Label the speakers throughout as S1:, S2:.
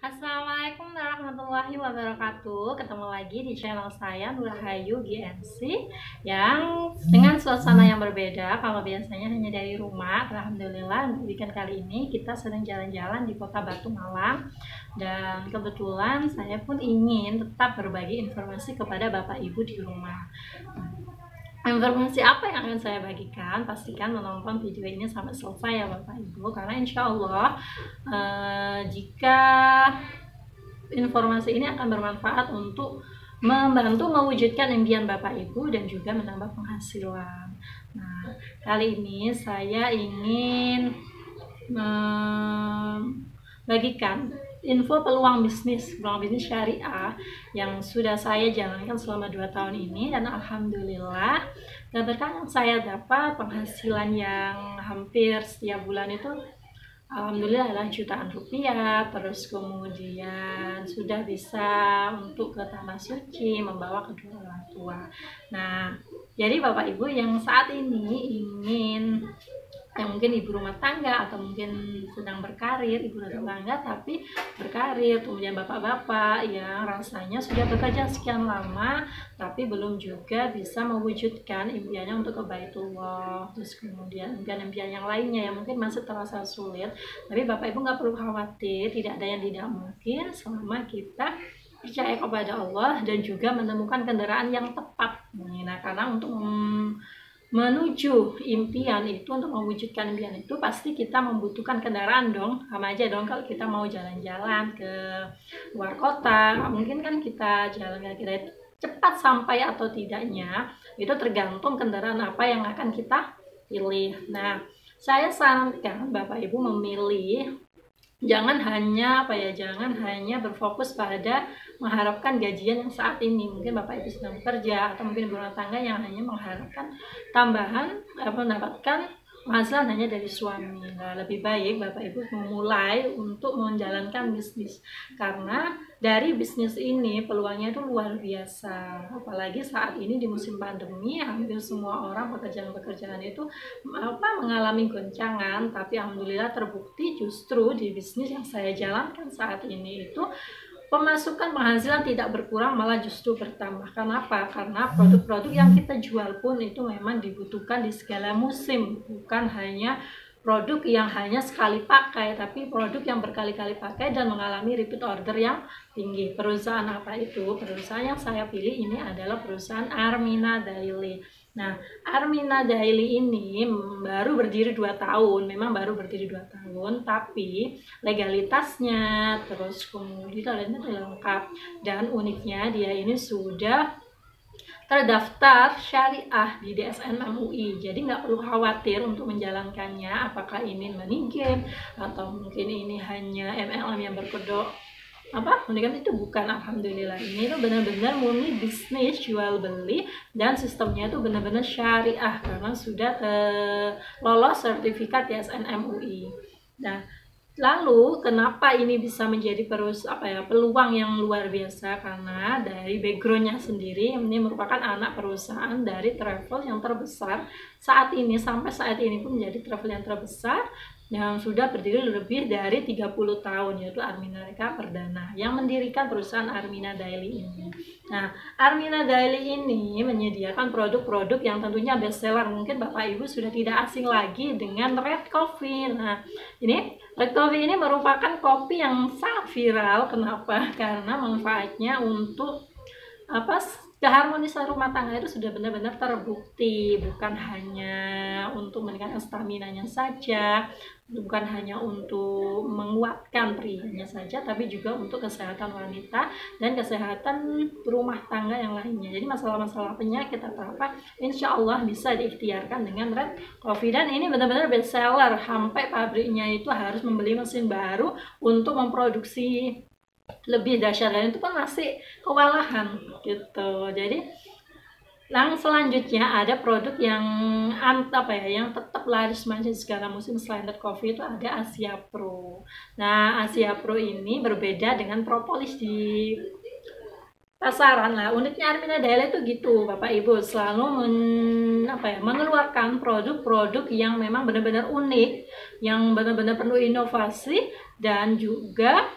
S1: Assalamualaikum warahmatullahi wabarakatuh. Ketemu lagi di channel saya Nurahayu GNC yang dengan suasana yang berbeda. Kalau biasanya hanya dari rumah, alhamdulillah untuk weekend kali ini kita sedang jalan-jalan di Kota Batu Malang. Dan kebetulan saya pun ingin tetap berbagi informasi kepada Bapak Ibu di rumah. Informasi apa yang akan saya bagikan? Pastikan menonton video ini sampai selesai ya Bapak Ibu, karena insya Allah jika informasi ini akan bermanfaat untuk membantu mewujudkan impian Bapak Ibu dan juga menambah penghasilan. Nah, kali ini saya ingin membagikan info peluang bisnis syariah yang sudah saya jalankan selama 2 tahun ini, dan alhamdulillah berkah saya dapat penghasilan yang hampir setiap bulan itu alhamdulillah adalah jutaan rupiah. Terus kemudian sudah bisa untuk ke tanah suci membawa kedua orang tua. Nah, jadi Bapak Ibu yang saat ini ingin mungkin ibu rumah tangga atau mungkin sedang berkarir, ibu rumah tangga tapi berkarir, kemudian bapak-bapak yang rasanya sudah bekerja sekian lama tapi belum juga bisa mewujudkan impiannya untuk ke Baitullah, terus kemudian impian-impian yang lainnya yang mungkin masih terasa sulit. Tapi Bapak Ibu nggak perlu khawatir, tidak ada yang tidak mungkin selama kita percaya kepada Allah dan juga menemukan kendaraan yang tepat. Nah, karena untuk menuju impian itu, untuk mewujudkan impian itu pasti kita membutuhkan kendaraan dong. Sama aja dong kalau kita mau jalan-jalan ke luar kota, mungkin kan kita jalan kira-kira cepat sampai atau tidaknya itu tergantung kendaraan apa yang akan kita pilih. Nah, saya sarankan Bapak Ibu memilih jangan hanya berfokus pada mengharapkan gajian yang saat ini. Mungkin Bapak Ibu sedang bekerja atau mungkin berumah tangga yang hanya mengharapkan tambahan mendapatkan penghasilan hanya dari suami. Nah, lebih baik Bapak Ibu memulai untuk menjalankan bisnis, karena dari bisnis ini peluangnya itu luar biasa. Apalagi saat ini di musim pandemi, hampir semua orang pekerjaan itu mengalami goncangan. Tapi alhamdulillah terbukti justru di bisnis yang saya jalankan saat ini itu pemasukan penghasilan tidak berkurang, malah justru bertambah. Kenapa? Karena produk-produk yang kita jual pun itu memang dibutuhkan di segala musim, bukan hanya produk yang hanya sekali pakai, tapi produk yang berkali-kali pakai dan mengalami repeat order yang tinggi. Perusahaan apa itu? Perusahaan yang saya pilih ini adalah perusahaan Armina Daily. Nah, Armina Daily ini baru berdiri 2 tahun, memang baru berdiri 2 tahun, tapi legalitasnya, terus kemudian lengkap, dan uniknya dia ini sudah terdaftar syariah di DSN MUI. Jadi nggak perlu khawatir untuk menjalankannya, apakah ini money game atau mungkin ini hanya MLM yang berkedok mendingan itu bukan. Alhamdulillah ini tuh benar-benar murni bisnis jual beli dan sistemnya itu benar-benar syariah karena sudah lolos sertifikat DSN MUI. Nah, lalu kenapa ini bisa menjadi peluang yang luar biasa? Karena dari backgroundnya sendiri, ini merupakan anak perusahaan dari travel yang terbesar saat ini, sampai saat ini pun menjadi travel yang terbesar yang sudah berdiri lebih dari 30 tahun, yaitu Armina Reka Perdana yang mendirikan perusahaan Armina Daily ini. Nah, Armina Daily ini menyediakan produk-produk yang tentunya best seller. Mungkin Bapak Ibu sudah tidak asing lagi dengan Red Coffee. Nah, ini Red Coffee ini merupakan kopi yang sangat viral. Kenapa? Karena manfaatnya untuk keharmonisan rumah tangga itu sudah benar-benar terbukti, bukan hanya untuk meningkatkan stamina-nya saja, bukan hanya untuk menguatkan prianya saja, tapi juga untuk kesehatan wanita dan kesehatan rumah tangga yang lainnya. Jadi masalah-masalah penyakit atau apa, insya Allah bisa diikhtiarkan dengan Red Coffee. Dan ini benar-benar best seller, sampai pabriknya itu harus membeli mesin baru untuk memproduksi lebih dahsyat, dan itu kan masih kewalahan gitu. Jadi selanjutnya ada produk yang yang tetap laris manis segala musim selain Red Coffee, itu ada Asia Pro. Nah, Asia Pro ini berbeda dengan propolis di pasaran lah. Uniknya Armina Daily itu gitu Bapak Ibu, selalu mengeluarkan produk-produk yang memang benar-benar unik, yang benar-benar penuh inovasi dan juga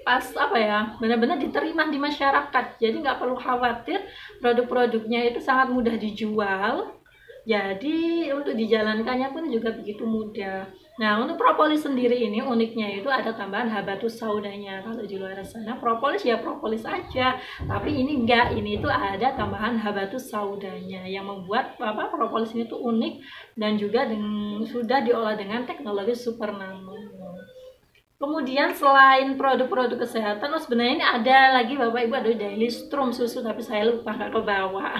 S1: pas apa ya, benar-benar diterima di masyarakat. Jadi nggak perlu khawatir, produk-produknya itu sangat mudah dijual. Jadi untuk dijalankannya pun juga begitu mudah. Nah, untuk propolis sendiri ini uniknya itu ada tambahan habatus saudanya. Kalau di luar sana propolis ya propolis aja, tapi ini enggak, ini itu ada tambahan habatus saudanya yang membuat propolis ini tuh unik dan juga sudah diolah dengan teknologi super nano. Kemudian selain produk-produk kesehatan, sebenarnya ini ada lagi Bapak Ibu, ada Daily Strom susu, tapi saya lupa nggak kebawa.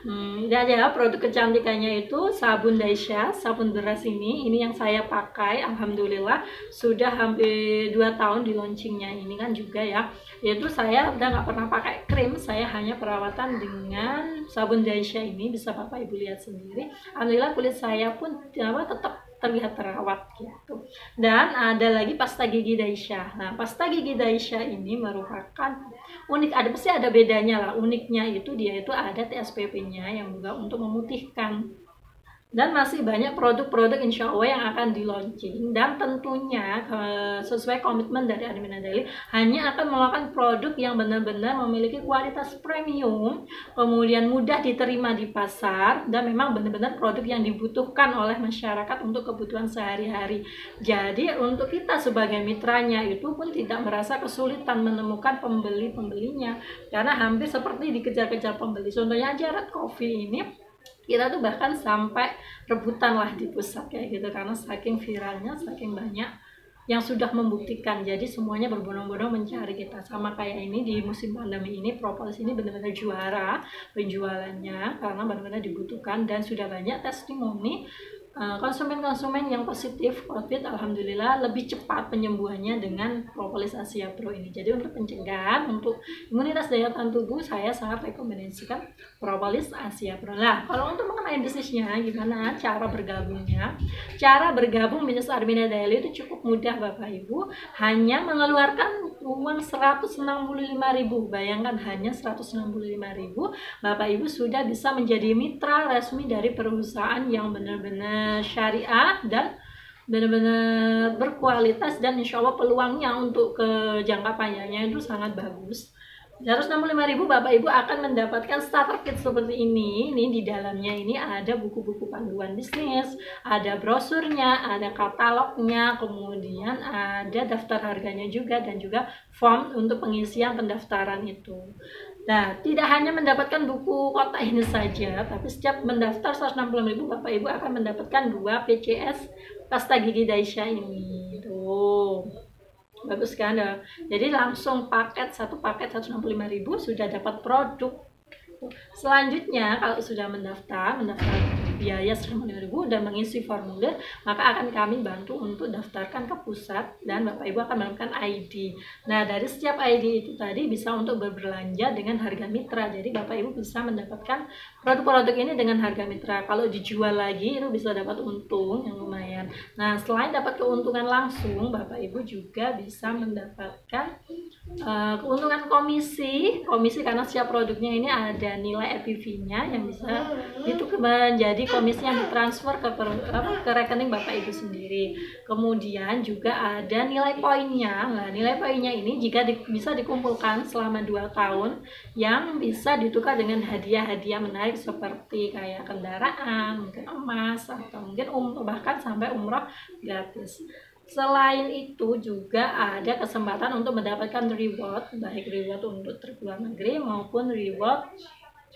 S1: Ini aja produk kecantikannya itu sabun Daisha, sabun beras ini yang saya pakai, alhamdulillah sudah hampir 2 tahun di launchingnya ini kan juga ya. Yaitu saya udah nggak pernah pakai krim, saya hanya perawatan dengan sabun Daisha ini, bisa Bapak Ibu lihat sendiri. Alhamdulillah kulit saya pun tetap terlihat terawat gitu. Dan ada lagi pasta gigi Daisha. Nah, pasta gigi Daisha ini merupakan unik, pasti ada bedanya lah. Uniknya itu dia itu ada TSPP-nya yang juga untuk memutihkan. Dan masih banyak produk-produk insya Allah yang akan di launching, dan tentunya sesuai komitmen dari Admina Daily hanya akan melakukan produk yang benar-benar memiliki kualitas premium, kemudian mudah diterima di pasar, dan memang benar-benar produk yang dibutuhkan oleh masyarakat untuk kebutuhan sehari-hari. Jadi untuk kita sebagai mitranya itu pun tidak merasa kesulitan menemukan pembelinya, karena hampir seperti dikejar-kejar pembeli. Contohnya aja Red Coffee ini, kita tuh bahkan sampai rebutan lah di pusat kayak gitu, karena saking viralnya, saking banyak yang sudah membuktikan. Jadi semuanya berbondong-bondong mencari kita. Sama kayak ini di musim pandemi ini, propolis ini benar-benar juara penjualannya karena benar-benar dibutuhkan, dan sudah banyak testimoni konsumen-konsumen yang positif COVID, alhamdulillah lebih cepat penyembuhannya dengan propolis Asia Pro ini. Jadi untuk pencegahan, untuk imunitas daya tahan tubuh, saya sangat rekomendasikan propolis Asia Pro. Nah, kalau untuk mengenai bisnisnya, gimana cara bergabungnya? Cara bergabung bisnis Admina Daily itu cukup mudah Bapak Ibu, hanya mengeluarkan uang 165.000. Bayangkan hanya 165.000, Bapak Ibu sudah bisa menjadi mitra resmi dari perusahaan yang benar-benar syariah dan benar-benar berkualitas, dan insya Allah peluangnya untuk ke jangka panjangnya itu sangat bagus. 165.000 Bapak Ibu akan mendapatkan starter kit seperti ini. Ini di dalamnya ini ada buku-buku panduan bisnis, ada brosurnya, ada katalognya, kemudian ada daftar harganya juga, dan juga form untuk pengisian pendaftaran itu. Nah, tidak hanya mendapatkan buku kotak ini saja, tapi setiap mendaftar 165.000 Bapak Ibu akan mendapatkan 2 PCS pasta gigi Daisha ini. Tuh. Bagus kan? Jadi langsung satu paket 165.000 sudah dapat produk. Selanjutnya kalau sudah mendaftar biaya 165.000 dan mengisi formulir, maka akan kami bantu untuk daftarkan ke pusat, dan Bapak Ibu akan mendapatkan ID. Nah, dari setiap ID itu tadi bisa untuk berbelanja dengan harga mitra. Jadi Bapak Ibu bisa mendapatkan produk-produk ini dengan harga mitra. Kalau dijual lagi itu bisa dapat untung yang lumayan. Nah, selain dapat keuntungan langsung, Bapak Ibu juga bisa mendapatkan keuntungan komisi karena setiap produknya ini ada nilai EPV-nya yang bisa itu menjadi komisi yang ditransfer ke rekening Bapak Ibu sendiri. Kemudian juga ada nilai poinnya. Nah, nilai poinnya ini jika bisa dikumpulkan selama 2 tahun yang bisa ditukar dengan hadiah-hadiah menarik seperti kayak kendaraan, mungkin emas, atau mungkin bahkan sampai umroh gratis. Selain itu juga ada kesempatan untuk mendapatkan reward, baik reward untuk trip luar negeri maupun reward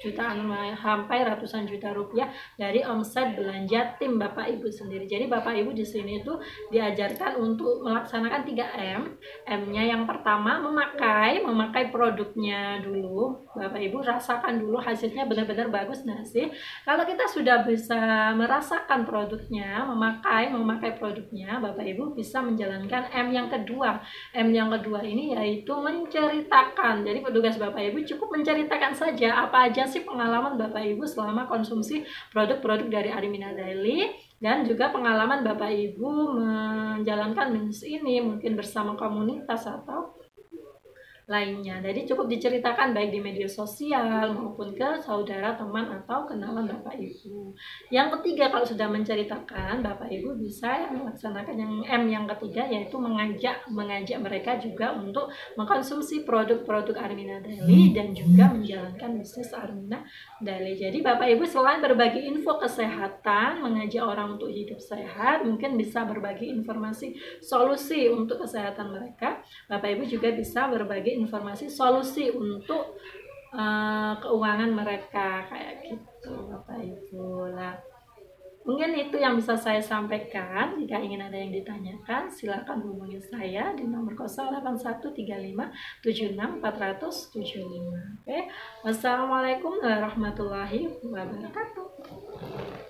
S1: jutaan sampai ratusan juta rupiah dari omset belanja tim Bapak Ibu sendiri. Jadi Bapak Ibu di sini itu diajarkan untuk melaksanakan 3M. M-nya yang pertama memakai produknya dulu. Bapak Ibu rasakan dulu hasilnya benar-benar bagus nggak sih? Kalau kita sudah bisa merasakan produknya, memakai produknya, Bapak Ibu bisa menjalankan M yang kedua. M yang kedua ini yaitu menceritakan. Jadi petugas Bapak Ibu cukup menceritakan saja apa aja sih pengalaman Bapak Ibu selama konsumsi produk-produk dari Admina Daily, dan juga pengalaman Bapak Ibu menjalankan bisnis ini mungkin bersama komunitas atau lainnya. Jadi cukup diceritakan baik di media sosial maupun ke saudara, teman, atau kenalan Bapak Ibu. Yang ketiga, kalau sudah menceritakan, Bapak Ibu bisa melaksanakan yang ketiga, yaitu mengajak mereka juga untuk mengkonsumsi produk-produk Armina Daily dan juga menjalankan bisnis Armina Daily. Jadi Bapak Ibu selain berbagi info kesehatan, mengajak orang untuk hidup sehat, mungkin bisa berbagi informasi solusi untuk kesehatan mereka. Bapak Ibu juga bisa berbagi informasi solusi untuk keuangan mereka, kayak gitu Bapak Ibu. Nah, mungkin itu yang bisa saya sampaikan. Jika ingin ada yang ditanyakan, silakan hubungi saya di nomor 0813576475. Oke. Wassalamualaikum warahmatullahi wabarakatuh.